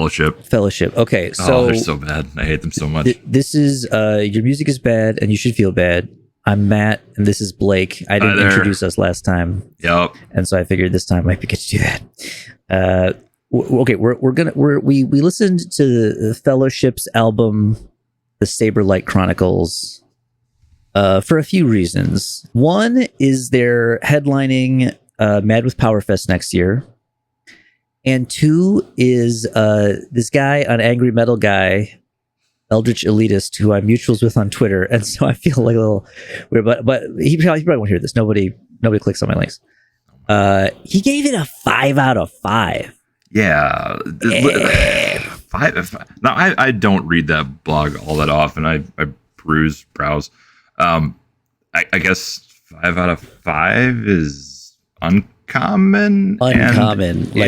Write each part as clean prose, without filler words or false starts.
Fellowship. Fellowship. Okay, so they're so bad. I hate them so much. This is Your Music is Bad and You Should Feel Bad. I'm Matt and this is Blake. I didn't introduce us last time. Yep. And so I figured this time might be good to do that. Okay, we listened to the Fellowship's album, the Saberlight Chronicles, for a few reasons. One is they're headlining Mad with Power Fest next year. And two is this guy, an angry metal guy, Eldritch Elitist, who I'm mutuals with on Twitter, and so I feel like a little weird. But he probably won't hear this. Nobody clicks on my links. He gave it a 5 out of 5. Yeah, 5. Now I don't read that blog all that often. I browse. I guess 5 out of 5 is uncommon. Like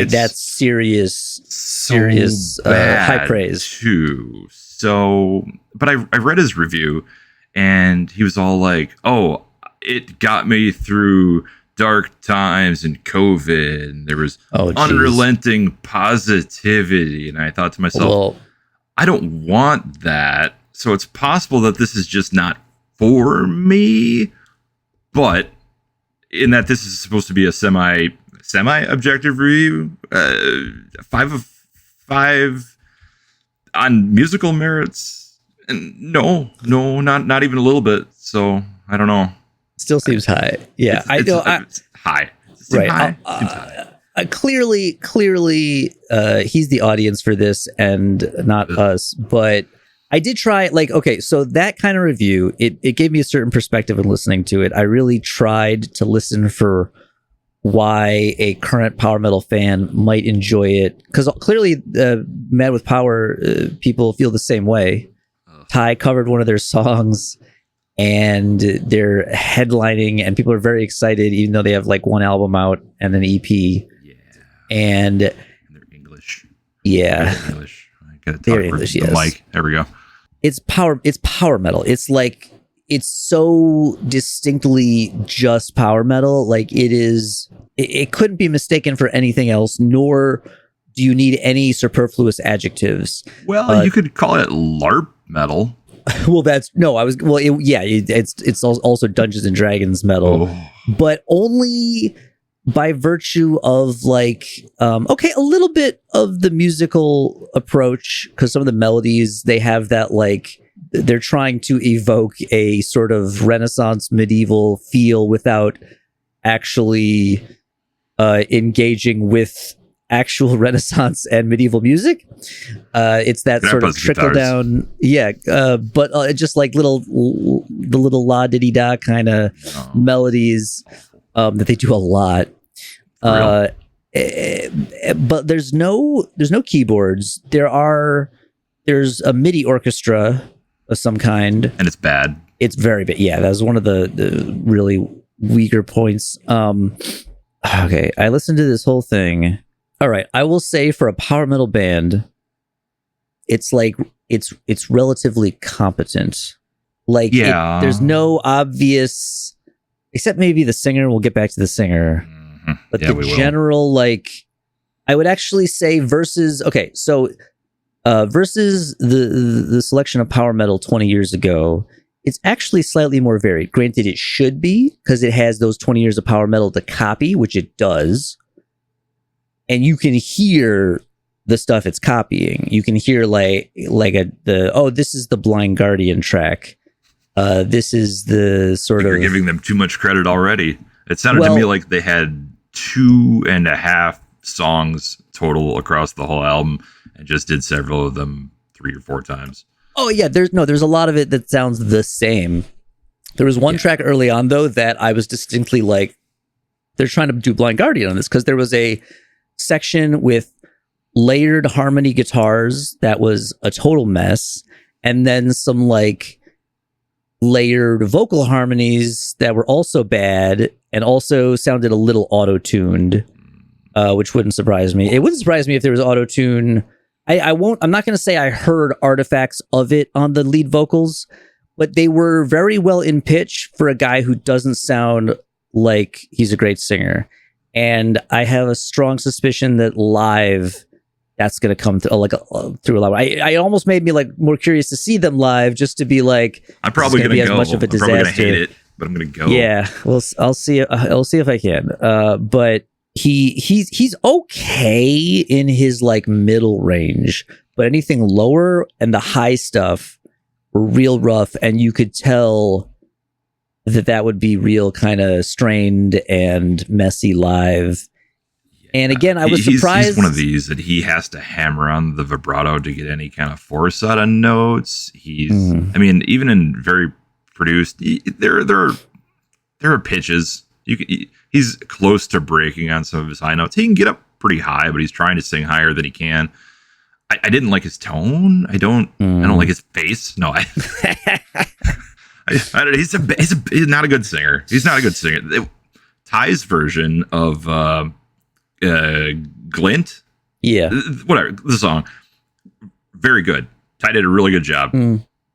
that's serious high praise too. So, but I read his review and he was all like, "Oh, it got me through dark times and COVID. And there was unrelenting positivity." And I thought to myself, I don't want that. So it's possible that this is just not for me. But in that this is supposed to be a semi-objective review, 5 of 5 on musical merits, and no, not even a little bit. So I don't know. Still seems high. Yeah, it's high. Right. High. Clearly, he's the audience for this and not us. But I did try, so that kind of review, it gave me a certain perspective in listening to it. I really tried to listen for why a current power metal fan might enjoy it, because clearly Mad with Power people feel the same way. Ty covered one of their songs and they're headlining and people are very excited, even though they have like one album out and an EP. Yeah. And they're English. Yeah. They're English. I gotta talk they're English, yes. Mike. There we go. It's power metal. It's like, it's so distinctly just power metal. Like it couldn't be mistaken for anything else, nor do you need any superfluous adjectives. Well, you could call it LARP metal. Well, it's also Dungeons and Dragons metal, but only by virtue of a little bit of the musical approach, because some of the melodies, they have that they're trying to evoke a sort of Renaissance medieval feel without actually engaging with actual Renaissance and medieval music. It's that sort of trickle down, but just like the little la diddy da kind of melodies that they do a lot. But there's no keyboards. There's a MIDI orchestra of some kind, and it's bad. It's very bad. Yeah, that was one of the really weaker points. Okay, I listened to this whole thing. All right, I will say for a power metal band, it's relatively competent. There's no obvious, except maybe the singer. We'll get back to the singer, but the general I would actually say versus the selection of power metal 20 years ago, it's actually slightly more varied. Granted, it should be, because it has those 20 years of power metal to copy, which it does. And you can hear the stuff it's copying. You can hear this is the Blind Guardian track. This is the sort of... You're giving them too much credit already. It sounded to me like they had 2.5 songs total across the whole album and just did several of them 3 or 4 times. Oh yeah, there's a lot of it that sounds the same. There was one track early on though that I was distinctly they're trying to do Blind Guardian on this, because there was a section with layered harmony guitars that was a total mess, and then some layered vocal harmonies that were also bad and also sounded a little auto-tuned, which wouldn't surprise me. It wouldn't surprise me if there was auto-tune. I'm not going to say I heard artifacts of it on the lead vocals, but they were very well in pitch for a guy who doesn't sound like he's a great singer. And I have a strong suspicion that live that's going to come through through a lot. I almost made me like more curious to see them live, just to be like, I'm probably going to be go. as much of a disaster. I'm probably going to hate it, but I'm going to go. Yeah, well, I'll see if I can. But he's okay in his like middle range, but anything lower and the high stuff were real rough, and you could tell that would be real kind of strained and messy live. And again, I was surprised. He's one of these that he has to hammer on the vibrato to get any kind of force out of notes. I mean, even in very produced, there are pitches. He's close to breaking on some of his high notes. He can get up pretty high, but he's trying to sing higher than he can. I didn't like his tone. I don't like his bass. No, he's not a good singer. He's not a good singer. Ty's version of Glint, whatever, the song, very good. Ty did a really good job.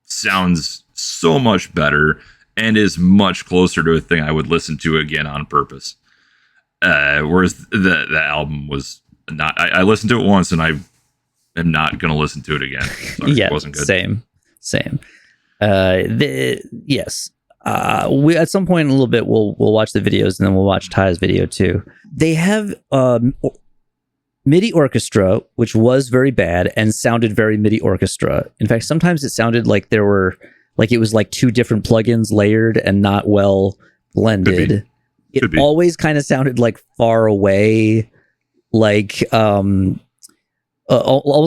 Sounds so much better and is much closer to a thing I would listen to again on purpose. Whereas the album was not. I listened to it once and I am not going to listen to it again. Sorry, it wasn't good. Same. Yes. We at some point in a little bit we'll watch the videos, and then we'll watch Ty's video too. They have MIDI orchestra, which was very bad and sounded very MIDI orchestra. In fact, sometimes it sounded like it was like two different plugins layered and not well blended. It always kind of sounded like far away, like almost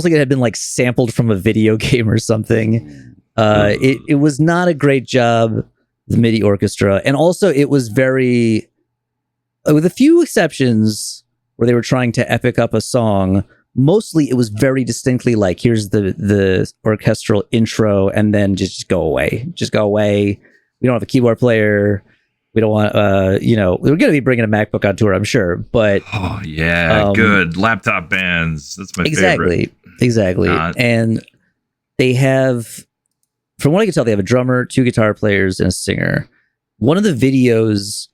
like it had been like sampled from a video game or something. It was not a great job, the MIDI orchestra. And also it was very, with a few exceptions where they were trying to epic up a song, mostly it was very distinctly like, here's the orchestral intro, and then just go away. We don't have a keyboard player. We don't want, we're going to be bringing a MacBook on tour, I'm sure, but. Oh yeah. Good laptop bands. That's my favorite. Exactly. And they have, from what I can tell, they have a drummer, 2 guitar players, and a singer. One of the videos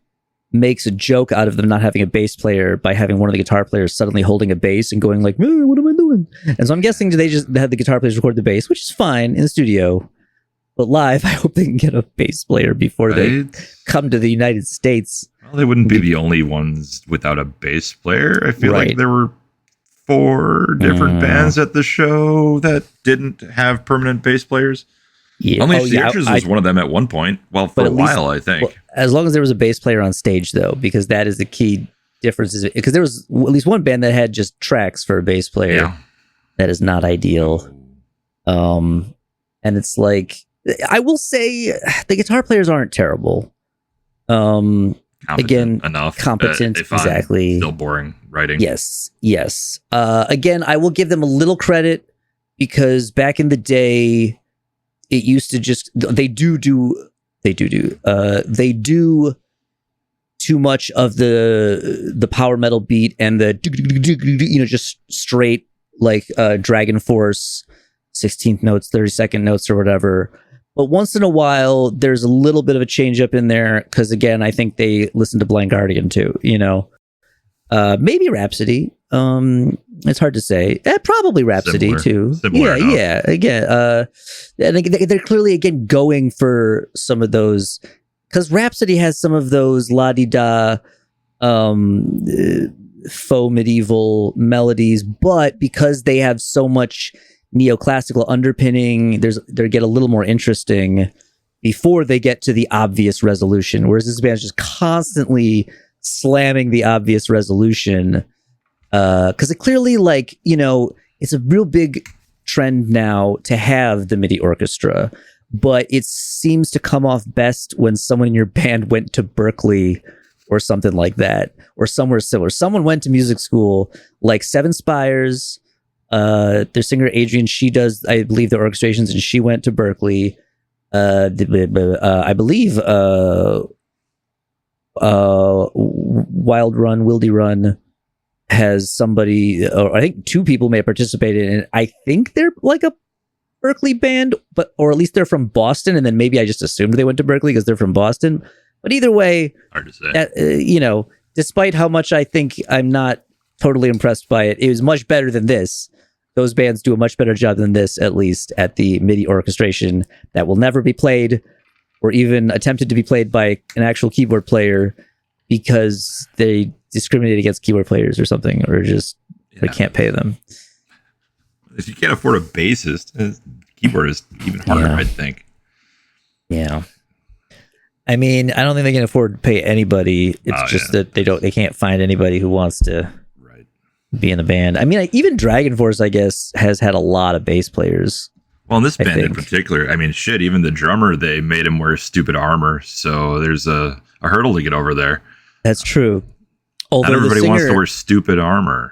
makes a joke out of them not having a bass player by having one of the guitar players suddenly holding a bass and going like, what am I doing? And so I'm guessing they just had the guitar players record the bass, which is fine in the studio. But live, I hope they can get a bass player before they come to the United States. Well, they wouldn't be the only ones without a bass player. I feel like there were 4 different bands at the show that didn't have permanent bass players. Yeah. Unleash the Archers was one of them at one point. Well, for a while, I think. Well, as long as there was a bass player on stage, though, because that is the key difference. Because there was at least one band that had just tracks for a bass player. Yeah. That is not ideal. And it's like, I will say the guitar players aren't terrible. Again, enough. Competent, exactly. Still boring writing. Yes. Again, I will give them a little credit, because back in the day, it used to just they do too much of the power metal beat and the just straight like Dragonforce 16th notes, 32nd notes or whatever. But once in a while, there's a little bit of a change up in there, because again, I think they listen to Blind Guardian too. Maybe Rhapsody. It's hard to say. Probably Rhapsody too. Similar enough. Again, and they're clearly again going for some of those, because Rhapsody has some of those la-di-da faux medieval melodies, but because they have so much neoclassical underpinning, they get a little more interesting before they get to the obvious resolution. Whereas this band's just constantly slamming the obvious resolution, because it clearly, it's a real big trend now to have the MIDI orchestra, but it seems to come off best when someone in your band went to Berkeley or something like that, or somewhere similar. Someone went to music school, like Seven Spires. Their singer Adrian, she does, I believe, the orchestrations, and she went to Berkeley. I believe Wildy Run has somebody, or I think 2 people may have participated in it. I think they're like a Berkeley band, or at least they're from Boston, and then maybe I just assumed they went to Berkeley because they're from Boston. But either way, hard to say. Despite how much I think I'm not totally impressed by it, it was much better than this. those bands do a much better job than this, at least at the MIDI orchestration that will never be played or even attempted to be played by an actual keyboard player because they discriminate against keyboard players or something, or just they can't pay them. If you can't afford a bassist, keyboard is even harder, I think. Yeah. I mean, I don't think they can afford to pay anybody. It's just that they can't find anybody who wants to be in the band. I mean, even Dragonforce, I guess, has had a lot of bass players. Well, in this band in particular, I mean, shit, even the drummer, they made him wear stupid armor. So there's a hurdle to get over there. That's true. Although not everybody wants to wear stupid armor.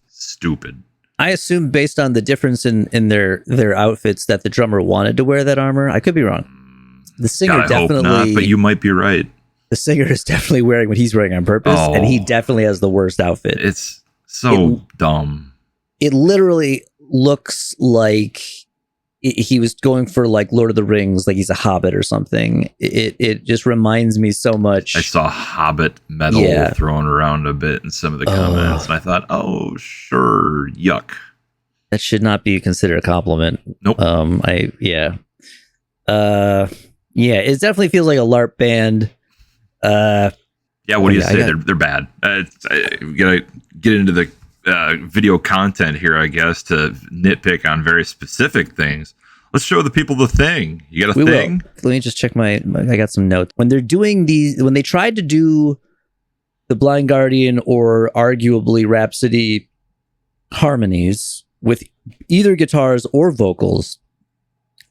Stupid. I assume based on the difference in their outfits that the drummer wanted to wear that armor. I could be wrong. The singer definitely, hope not, but you might be right. The singer is definitely wearing what he's wearing on purpose, and he definitely has the worst outfit. It's so dumb. It literally looks like he was going for like Lord of the Rings, like he's a hobbit or something. It just reminds me so much. I saw hobbit metal thrown around a bit in some of the comments, and I thought, oh, sure, yuck. That should not be considered a compliment. Nope. It definitely feels like a LARP band. What do you say? They're bad. We gotta get into the video content here, I guess, to nitpick on very specific things. Let's show the people the thing. You got a thing? Let me just check I got some notes. When they're doing when they tried to do the Blind Guardian or arguably Rhapsody harmonies with either guitars or vocals,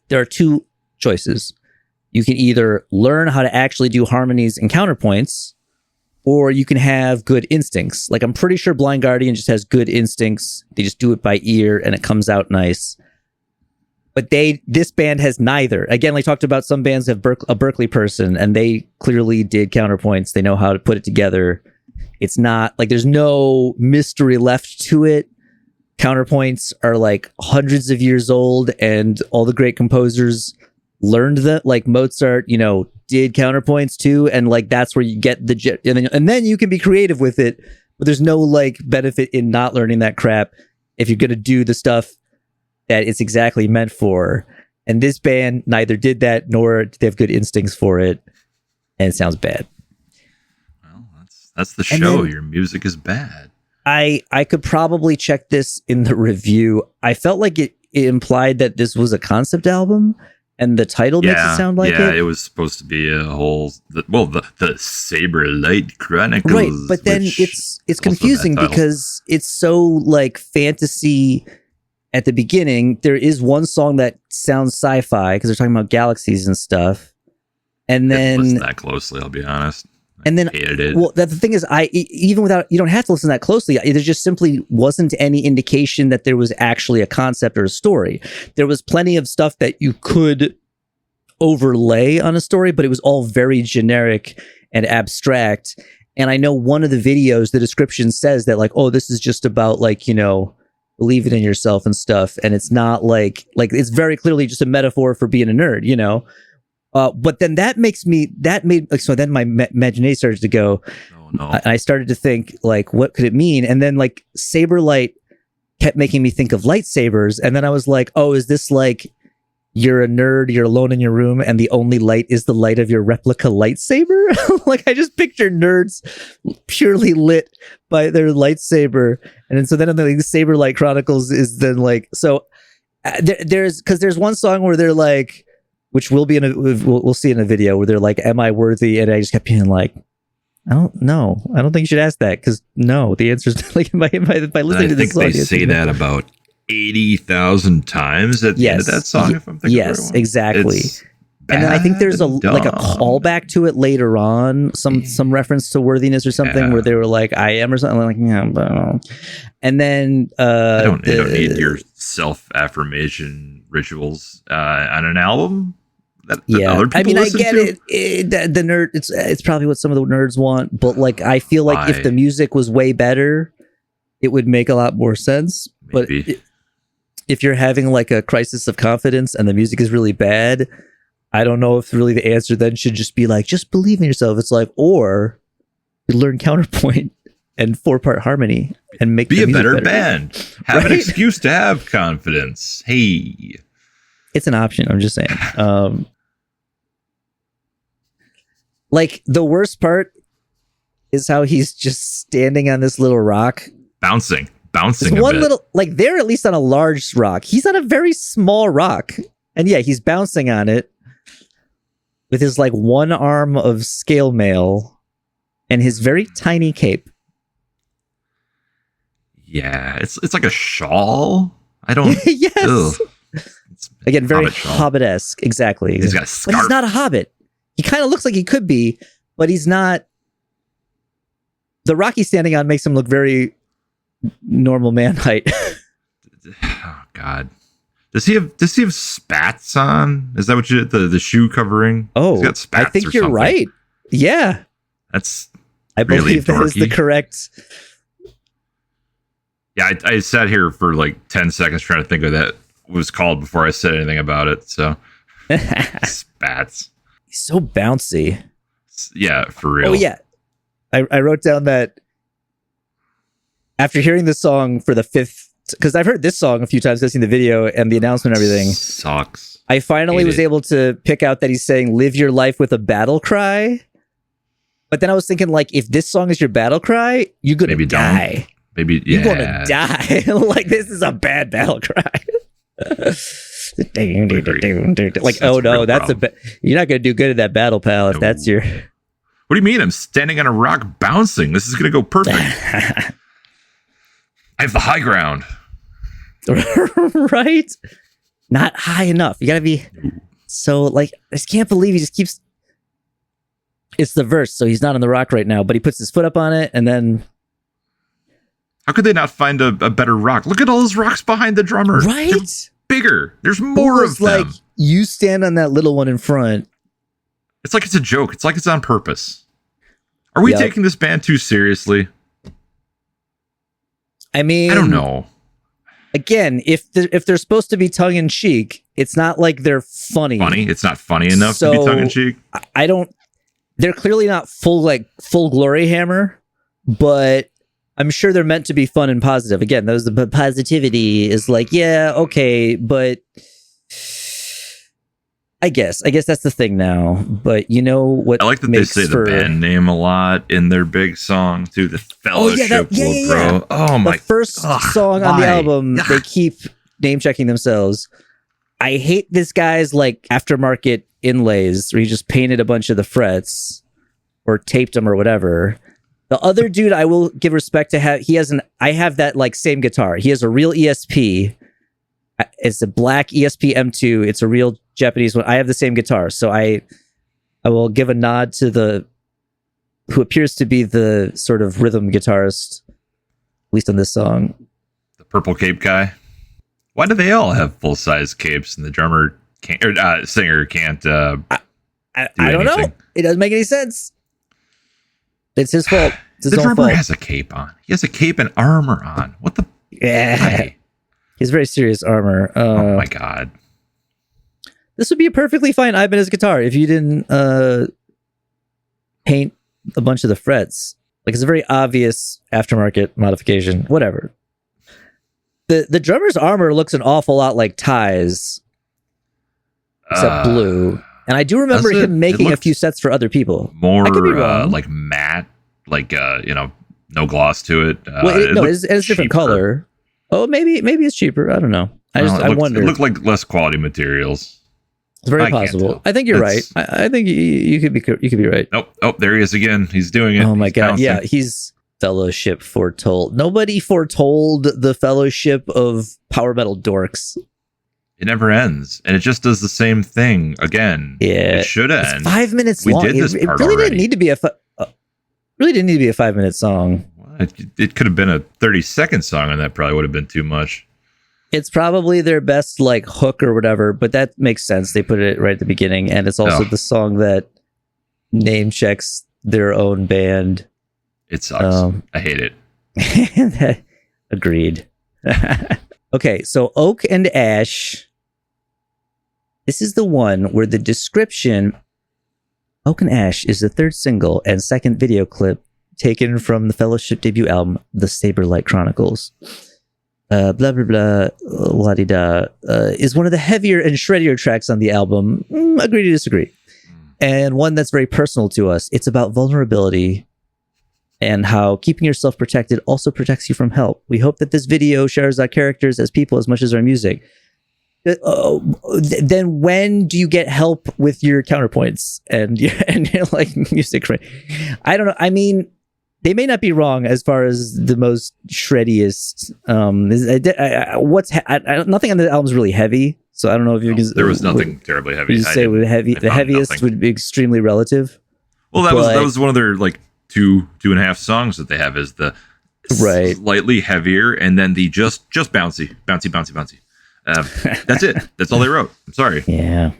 there are two choices. You can either learn how to actually do harmonies and counterpoints, or you can have good instincts. Like, I'm pretty sure Blind Guardian just has good instincts. They just do it by ear and it comes out nice. But this band has neither. Again, we talked about some bands have a Berkeley person, and they clearly did counterpoints. They know how to put it together. It's not like there's no mystery left to it. Counterpoints are like hundreds of years old, and all the great composers learned that. Like Mozart, did counterpoints too, and like that's where you get and then you can be creative with it. But there's no like benefit in not learning that crap if you're gonna do the stuff that it's exactly meant for. And this band neither did that, nor did they have good instincts for it, and it sounds bad. Well, that's the show. Your music is bad. I could probably check this in the review. I felt like it implied that this was a concept album, and the title makes it sound like it. Yeah, it was supposed to be a whole the Saberlight Chronicles. Right, but then it's confusing because it's so like fantasy at the beginning. There is one song that sounds sci-fi because they're talking about galaxies and stuff. And then listen that closely, I'll be honest. And then, well, the thing is, even without, you don't have to listen that closely. There just simply wasn't any indication that there was actually a concept or a story. There was plenty of stuff that you could overlay on a story, but it was all very generic and abstract. And I know one of the videos, the description says that like, oh, this is just about like, believing in yourself and stuff. And it's not like it's very clearly just a metaphor for being a nerd, but then then my imagination started to go, oh, no. I started to think like, what could it mean? And then like Saberlight kept making me think of lightsabers. And then I was like, oh, is this like, you're a nerd, you're alone in your room, and the only light is the light of your replica lightsaber? Like, I just picture nerds purely lit by their lightsaber. And so then the Saberlight Chronicles is then like, so there's one song where they're like, which will be we'll see in a video where they're like, am I worthy? And I just kept being like, I don't know. I don't think you should ask that, because no, the answer is like, by listening to this song. I think they say that about 80,000 times at the end of that song, if I'm thinking yes, exactly. And then I think there's like a callback to it later on, some reference to worthiness or something, where they were like, I am or something, like, yeah, but and then I don't need your self-affirmation rituals on an album. That other people I mean, I get it. The nerd, it's probably what some of the nerds want, but like, I feel like if the music was way better, it would make a lot more sense. Maybe. But if you're having like a crisis of confidence and the music is really bad, I don't know if really the answer then should just be like, just believe in yourself. It's like, or you learn counterpoint and 4-part harmony and make be the a better better. band. Have an excuse to have confidence. Hey, it's an option. I'm just saying. Like the worst part is how he's just standing on this little rock, bouncing. There's one little, like they're at least on a large rock. He's on a very small rock, and yeah, he's bouncing on it with his like one arm of scale mail and his very tiny cape. Yeah, it's like a shawl. I don't. Yes. Again, very Hobbit-esque. Exactly. He's got a scarf. But he's not a Hobbit. He kind of looks like he could be, but he's not. The rock he's standing on makes him look very normal man height. Oh God. Does he have spats on? Is that what you did? The shoe covering? Oh, he's got spats. I think you're right. Yeah. I really believe that is the correct. Yeah, I sat here for like 10 seconds trying to think of that was called before I said anything about it. So spats. He's so bouncy. Yeah, for real. Oh yeah. I wrote down that after hearing this song for the 5th, because I've heard this song a few times, I've seen the video and the announcement and everything. Sucks. I finally was able to pick out that he's saying live your life with a battle cry. But then I was thinking, like, if this song is your battle cry, you're gonna die. Maybe you're gonna die. Like, this is a bad battle cry. Like, oh no, you're not gonna do good at that battle, pal. If that's your. What do you mean? I'm standing on a rock bouncing. This is gonna go perfect. I have the high ground. Right? Not high enough. You gotta be. So, like, I just can't believe he just keeps. It's the verse, so he's not on the rock right now, but he puts his foot up on it, and then. How could they not find a better rock? Look at all those rocks behind the drummer. Right? They're bigger. There's more of them. Like, you stand on that little one in front. It's like it's a joke. It's like it's on purpose. Are we taking this band too seriously? I mean, I don't know. Again, if they're supposed to be tongue in cheek, it's not like they're funny. It's not funny enough to be tongue in cheek. I don't. They're clearly not full glory hammer, but I'm sure they're meant to be fun and positive. Again, the positivity is like, yeah, okay, but I guess that's the thing now. But you know what? I like that they say the band name a lot in their big song too. The Fellowship will grow. Oh my! The first song on the album, they keep name checking themselves. I hate this guy's like aftermarket inlays where he just painted a bunch of the frets or taped them or whatever. The other dude, I will give respect to. I have that like same guitar. He has a real ESP. It's a black ESP M2. It's a real Japanese one. I have the same guitar, so I will give a nod to who appears to be the sort of rhythm guitarist, at least on this song. The purple cape guy. Why do they all have full size capes and the drummer can't, or singer can't? I don't know. It doesn't make any sense. It's his fault. It's his own fault. The drummer has a cape cape on. He has a cape and armor on. What the? Yeah. Why? He's very serious armor. Oh my God. This would be a perfectly fine Ibanez guitar if you didn't paint a bunch of the frets. Like, it's a very obvious aftermarket modification. Whatever. The drummer's armor looks an awful lot like Ty's, except blue. And I do remember him making a few sets for other people. More like matte, like no gloss to it. It's a different color. Oh, maybe it's cheaper. I don't know. I wonder. It looked like less quality materials. It's very possible. I think you're right. I think you could be right. Oh, there he is again. He's doing it. Oh my God. Bouncing. Yeah, he's Fellowship foretold. Nobody foretold the Fellowship of power metal dorks. It never ends, and it just does the same thing again. Yeah, it should end. It's 5 minutes long. We did this part really already. Didn't need to be really didn't need to be a 5-minute song. It could have been a 30-second song, and that probably would have been too much. It's probably their best like hook or whatever, but that makes sense. They put it right at the beginning, and it's also the song that name checks their own band. It sucks. I hate it. Agreed. Okay, so Oak and Ash. This is the one where the description, Oak and Ash, is the third single and second video clip taken from the Fellowship debut album, The Saberlight Chronicles. Blah, blah, blah, la-di-da, is one of the heavier and shreddier tracks on the album. Agree to disagree. And one that's very personal to us. It's about vulnerability and how keeping yourself protected also protects you from help. We hope that this video shares our characters as people as much as our music. Then when do you get help with your counterpoints and your like music? I don't know. I mean, they may not be wrong as far as the most shreddiest. Nothing on the album is really heavy, so I don't know if you can. There was nothing terribly heavy. You say the heaviest nothing. Would be extremely relative. Well, that was one of their like two and a half songs that they have is the slightly heavier, and then the just bouncy. That's it. That's all they wrote. I'm sorry. Yeah.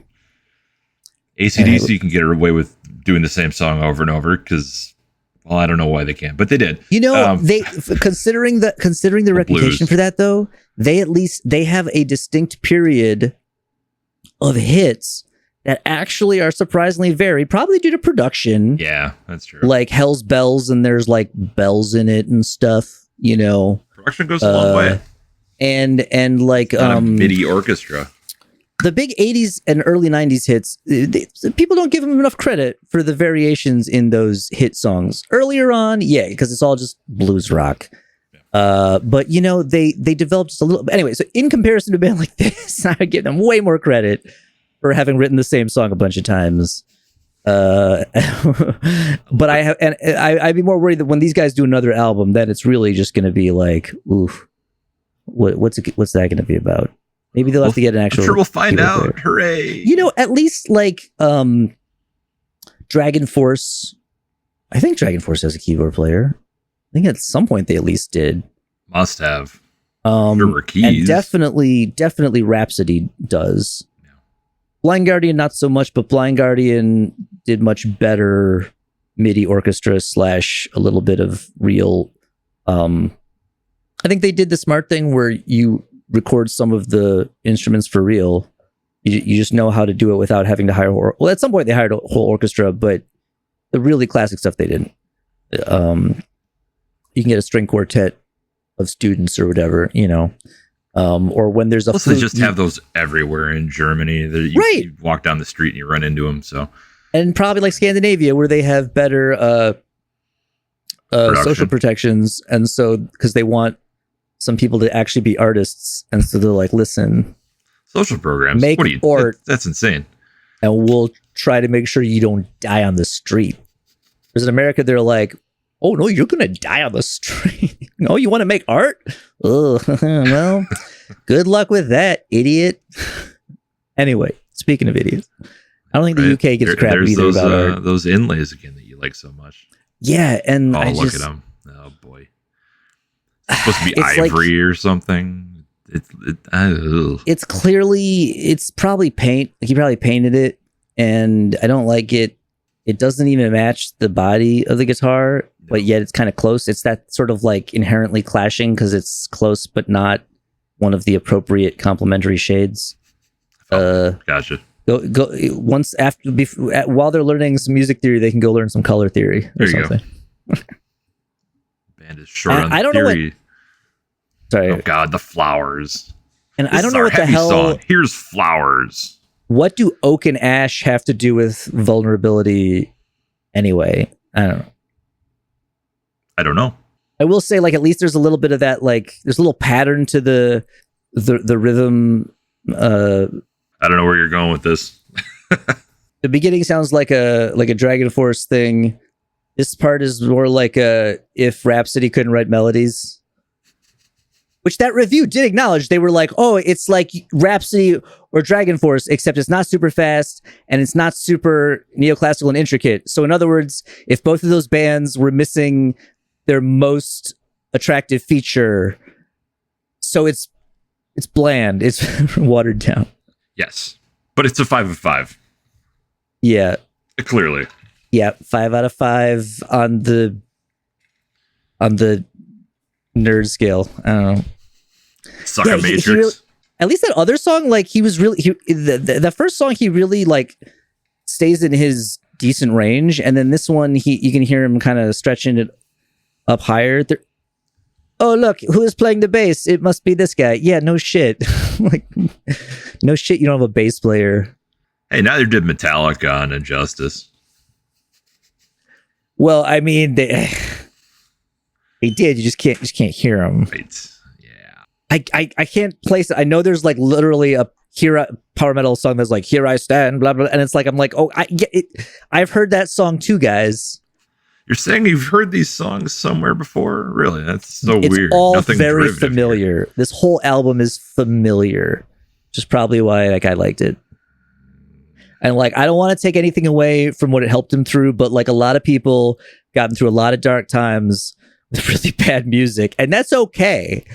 AC/DC can get away with doing the same song over and over because, well, I don't know why they can't, but they did. You know, they considering the reputation for that though, they have a distinct period of hits that actually are surprisingly varied, probably due to production. Yeah, that's true. Like Hell's Bells, and there's like bells in it and stuff. You know, production goes a long way. And like MIDI orchestra. The big 80s and early 90s hits, people don't give them enough credit for the variations in those hit songs. Earlier on, yeah, because it's all just blues rock. Yeah. But you know, they developed just a little. Anyway, so in comparison to a band like this, I give them way more credit for having written the same song a bunch of times. But I'd be more worried that when these guys do another album, that it's really just going to be like, oof. What's that going to be about? Maybe they'll have to get an actual. I'm sure we'll find out. Player. Hooray! You know, at least like Dragonforce. I think Dragonforce has a keyboard player. I think at some point they at least did. Must have. There were keys. And definitely Rhapsody does. Yeah. Blind Guardian not so much, but Blind Guardian did much better MIDI orchestra / a little bit of real. I think they did the smart thing where you record some of the instruments for real. You just know how to do it without having to hire. Well, at some point they hired a whole orchestra, but the really classic stuff they didn't. You can get a string quartet of students or whatever, you know. Or when there's a flute, they just have those everywhere in Germany. You walk down the street and you run into them. So, and probably like Scandinavia, where they have better social protections, and so because they want some people to actually be artists, and so they're like, listen, social programs, make art. That's insane. And we'll try to make sure you don't die on the street. Whereas in America, they're like, oh no, you're gonna die on the street. Oh, you want to make art? Oh, well, good luck with that, idiot. Anyway, speaking of idiots, I don't think the UK gets crap either about art. Those inlays again that you like so much. Yeah, and look at them. Oh boy. It's supposed to be ivory or something. It's clearly, it's probably paint. Like he probably painted it, and I don't like it. It doesn't even match the body of the guitar, but yet it's kind of close. It's that sort of like inherently clashing because it's close, but not one of the appropriate complementary shades. Gotcha. Go once while they're learning some music theory, they can go learn some color theory or something. Band is short on theory. Know what. Sorry. Oh God, the flowers. And I don't know what the hell. Song. Here's flowers. What do oak and ash have to do with vulnerability? Anyway, I don't know. I will say, like, at least there's a little bit of that. Like, there's a little pattern to the rhythm. I don't know where you're going with this. The beginning sounds like a Dragonforce thing. This part is more like if Rhapsody couldn't write melodies, which that review did acknowledge. They were like, oh, it's like Rhapsody or Dragonforce, except it's not super fast and it's not super neoclassical and intricate. So in other words, if both of those bands were missing their most attractive feature, so it's bland, it's watered down. Yes, but it's a 5 of 5. Yeah, clearly. Yeah, 5 out of 5 on the nerd scale. I don't know. Sucker Matrix. At least that other song, like he was really the first song he really like stays in his decent range, and then this one you can hear him kind of stretching it up higher. Oh, look, who is playing the bass? It must be this guy. Yeah, no shit. Like, no shit, you don't have a bass player. Hey, neither did Metallica on Injustice. Well, I mean, they did. You just can't hear them. Right. Yeah. I can't place it. I know there's like literally a power metal song that's like "Here I Stand," blah blah, and it's like I'm like, oh, I get it. I've heard that song too, guys. You're saying you've heard these songs somewhere before? Really? That's so it's weird. It's all very familiar. Here. This whole album is familiar, which is probably why like I liked it. And like, I don't want to take anything away from what it helped him through, but like a lot of people gotten through a lot of dark times with really bad music, and that's okay.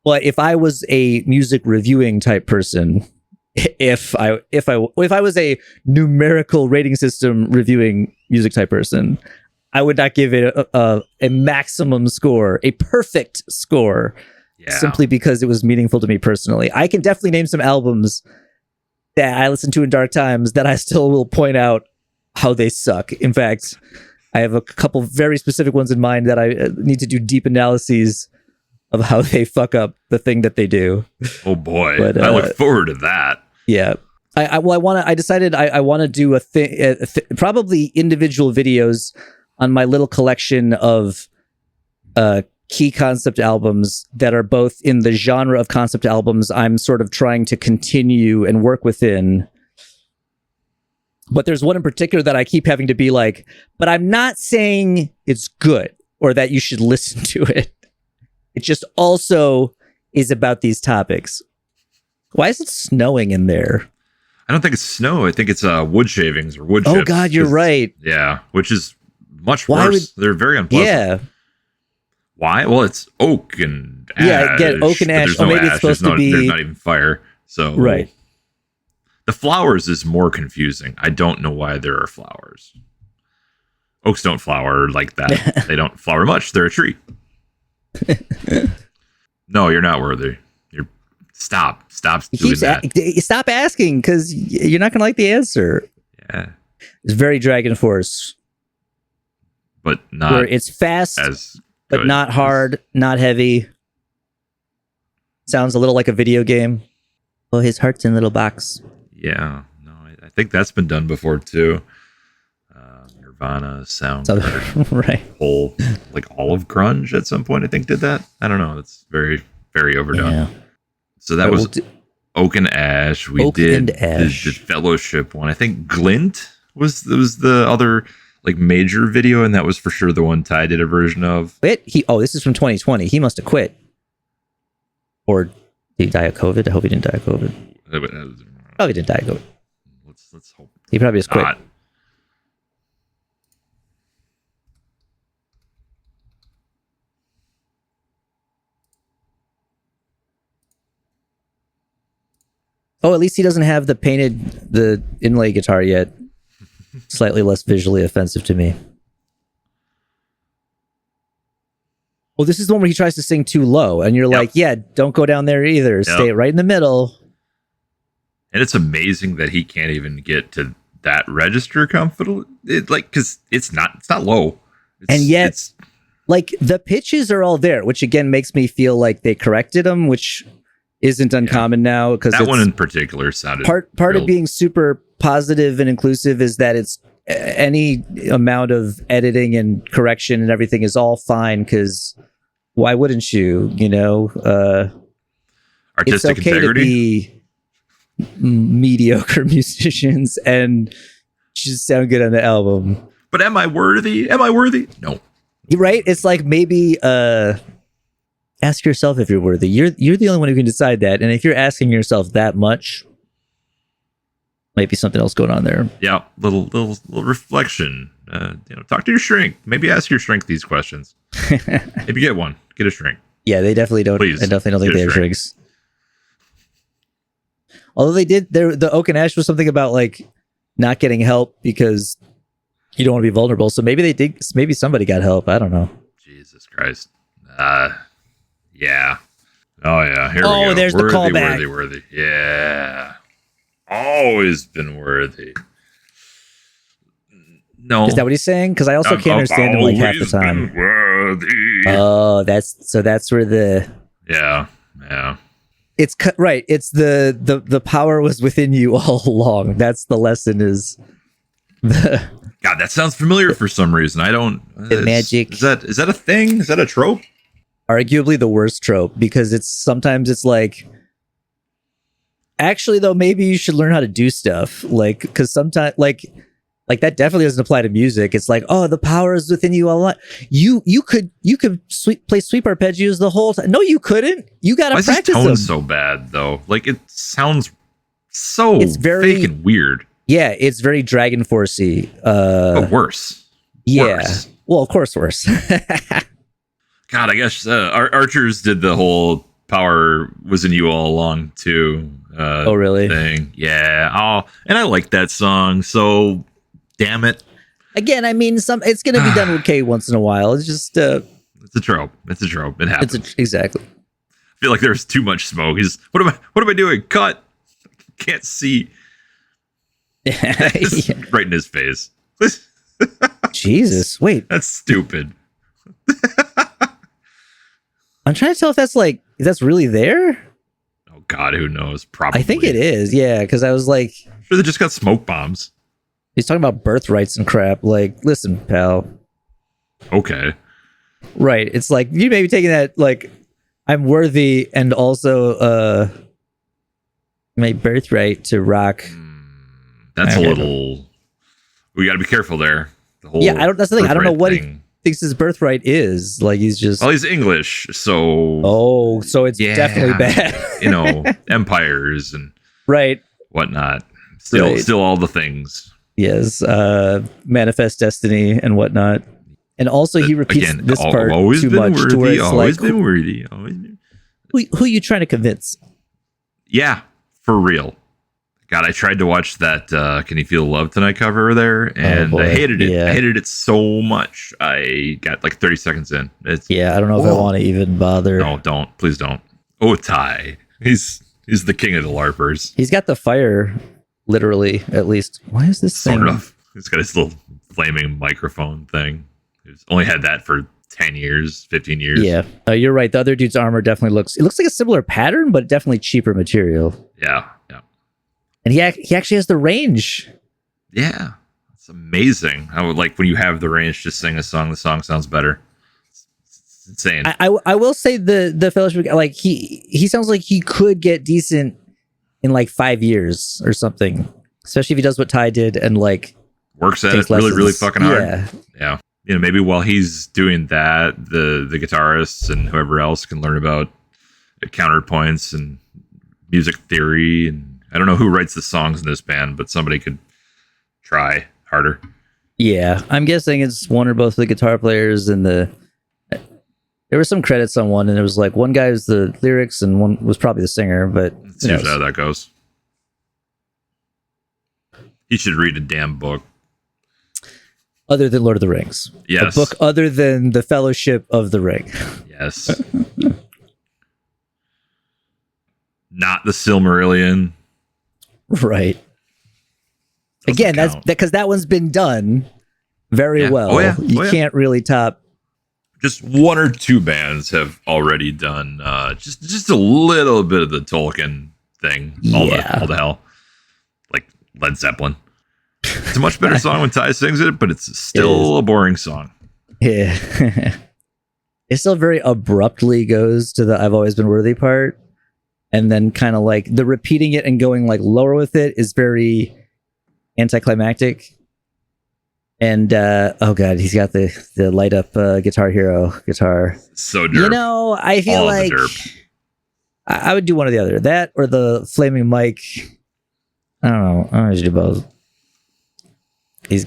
But if I was a music reviewing type person, if I was a numerical rating system reviewing music type person, I would not give it a maximum score, a perfect score, simply because it was meaningful to me personally. I can definitely name some albums that I listened to in dark times that I still will point out how they suck. In fact, I have a couple very specific ones in mind that I need to do deep analyses of how they fuck up the thing that they do. Oh boy, but, I look forward to that. Yeah, I decided I want to do a thing, probably individual videos on my little collection of key concept albums that are both in the genre of concept albums I'm sort of trying to continue and work within. But there's one in particular that I keep having to be like, but I'm not saying it's good or that you should listen to it. It just also is about these topics. Why is it snowing in there? I don't think it's snow. I think it's wood shavings or wood chips. Oh God, you're right. Yeah, which is much worse. They're very unpleasant. Yeah. Why? Well, it's oak and ash. Yeah, get oak and ash. No maybe ash. it's supposed to be. There's not even fire. So right. The flowers is more confusing. I don't know why there are flowers. Oaks don't flower like that. They don't flower much. They're a tree. No, you're not worthy. You're stop doing that. Stop asking because you're not gonna like the answer. Yeah, it's very Dragonforce, but not. Where it's fast, but not hard, not heavy. Sounds a little like a video game. Oh, his heart's in a little box. Yeah, no, I think that's been done before too. Nirvana, Soundgarden, right? Whole like all of grunge at some point I think did that. I don't know. It's very, very overdone. Yeah. So that was Oak and Ash. We did the Fellowship one. I think Glint was the other like major video, and that was for sure the one Ty did a version of. This is from 2020. He must have quit, or did he die of COVID? I hope he didn't die of COVID. Oh, he didn't die of COVID. Let's hope he probably just quit. Oh, at least he doesn't have the inlay guitar yet. Slightly less visually offensive to me. Well, this is the one where he tries to sing too low, and you're like, yeah, don't go down there either. Stay right in the middle. And it's amazing that he can't even get to that register comfortable. Because it's not low. And yet, like, the pitches are all there, which again makes me feel like they corrected them, which isn't uncommon now. Because that one in particular sounded part of being super positive and inclusive is that it's any amount of editing and correction and everything is all fine, because why wouldn't you? Artistic it's okay integrity. To be mediocre musicians and just sound good on the album. But am I worthy? No. Right? It's like maybe ask yourself if you're worthy. You're the only one who can decide that. And if you're asking yourself that much, might be something else going on there. Yeah, little reflection. Talk to your shrink. Maybe ask your shrink these questions. If you get one, get a shrink. Yeah, they definitely don't. Please, I definitely don't think they have shrinks. Although they did, the Oak and Ash was something about like not getting help because you don't want to be vulnerable. So maybe they did. Maybe somebody got help. I don't know. Jesus Christ. Yeah. Oh yeah. Here we go. There's the callback. Worthy. Yeah. Always been worthy. No. Is that what he's saying? Because I also can't understand him like half the time. Oh, that's where the yeah. It's right. It's the power was within you all along. That's the lesson. Is the God, that sounds familiar for some reason. I don't. The magic. Is that a thing? Is that a trope? Arguably the worst trope, because sometimes it's like, actually though, maybe you should learn how to do stuff, like, because sometimes like that definitely doesn't apply to music. It's like, oh, the power is within you all lot. You could play sweep arpeggios the whole time. No, you couldn't. You gotta practice them. Why is this tone so bad though? Like, it sounds so fake and weird. Yeah, it's very Dragonforce-y. But worse. Yeah. Worse. Well, of course worse. God, I guess Archers did the whole power was in you all along too. Oh, really? Thing. Yeah. Oh, and I like that song. So, damn it. Again, I mean, it's going to be done okay once in a while. It's just it's a trope. It happens. Exactly. I feel like there's too much smoke. What am I doing? Cut. Can't see. Yeah. Right in his face. Jesus, wait. That's stupid. I'm trying to tell if that's really there. Oh God, who knows? Probably. I think it is. Yeah, because I was like, I'm sure they just got smoke bombs. He's talking about birthrights and crap. Like, listen, pal. Okay. Right. It's like you may be taking that like I'm worthy and also my birthright to rock. That's a little. We got to be careful there. The whole that's the thing. I don't know what thing. He thinks his birthright is. Like, he's just. Well, he's English, so. Oh, so it's definitely bad. Empires and right, whatnot. Still all the things. Yes, manifest destiny and whatnot. And also, he repeats this part too much. Worthy, always been worthy. Who are you trying to convince? Yeah, for real. God, I tried to watch that Can You Feel Love Tonight cover there, and I hated it. Yeah. I hated it so much. I got like 30 seconds in. I don't know if I want to even bother. No, don't. Please don't. Oh, Ty. He's the king of the LARPers. He's got the fire, literally, at least. Why is this thing? Sort of. He's got his little flaming microphone thing. He's only had that for 10 years, 15 years. Yeah. You're right. The other dude's armor definitely looks like a similar pattern, but definitely cheaper material. Yeah. And he actually has the range. Yeah. It's amazing. I would like when you have the range, just sing a song. The song sounds better. It's insane. I will say the fellowship, like he sounds like he could get decent in like 5 years or something. Especially if he does what Ty did and like works at it really fucking hard. Yeah. Maybe while he's doing that, the guitarists and whoever else can learn about counterpoints and music theory. And I don't know who writes the songs in this band, but somebody could try harder. Yeah, I'm guessing it's one or both of the guitar players and there were some credits on one, and it was like one guy was the lyrics and one was probably the singer, but that's usually how that goes. You should read a damn book. Other than Lord of the Rings. Yes. A book other than The Fellowship of the Ring. Yes. Not the Silmarillion. Right. Again, that's because that one's been done very well. Oh, yeah. You can't really top. Just one or two bands have already done just a little bit of the Tolkien thing. All the hell. Like Led Zeppelin. It's a much better song when Ty sings it, but it's still a boring song. Yeah. It still very abruptly goes to the I've always been worthy part. And then kind of like the repeating it and going like lower with it is very anticlimactic. And oh god, he's got the light up Guitar Hero guitar. So derp. I feel like I would do one or the other. That or the flaming mic. I don't know. I don't do both. He's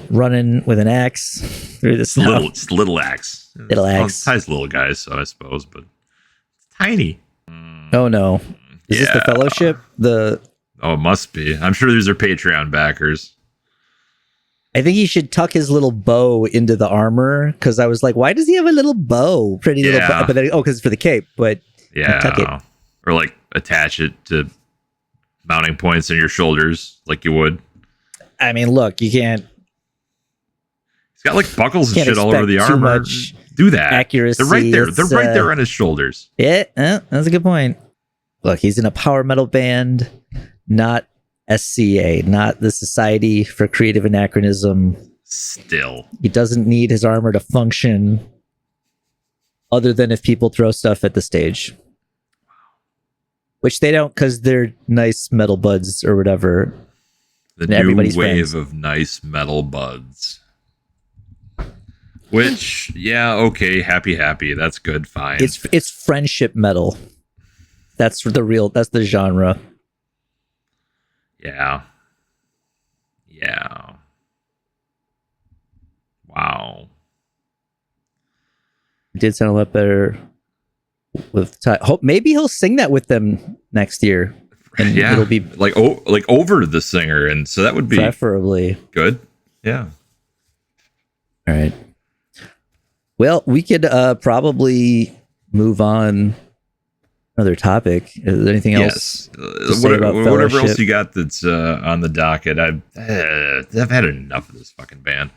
running with an axe through the snow. Little axe. Little axe. Ty's little guys, so I suppose, but it's tiny. Oh no. Is this the Fellowship? Oh, it must be. I'm sure these are Patreon backers. I think he should tuck his little bow into the armor, because I was like, why does he have a little bow? Pretty little bow. But then, because it's for the cape, but tuck it. Or like attach it to mounting points in your shoulders like you would. I mean, look, you can't. got like buckles and Can't shit all over the expect too armor. much Do that. accuracy. They're right there. It's, They're right there on his shoulders. Yeah, that's a good point. Look, he's in a power metal band, not SCA, not the Society for Creative Anachronism. Still. He doesn't need his armor to function other than if people throw stuff at the stage. Which they don't, because they're nice metal buds or whatever. The new wave friends. Of nice metal buds. Which, yeah, okay, happy. That's good, fine. It's friendship metal. That's the genre. Yeah. Wow. It did sound a lot better with maybe he'll sing that with them next year. And it'll be like over the singer, and so that would be preferably good. Yeah. All right. Well, we could probably move on. Another topic. Is there anything else? Yes. Whatever else you got that's on the docket. I've had enough of this fucking band.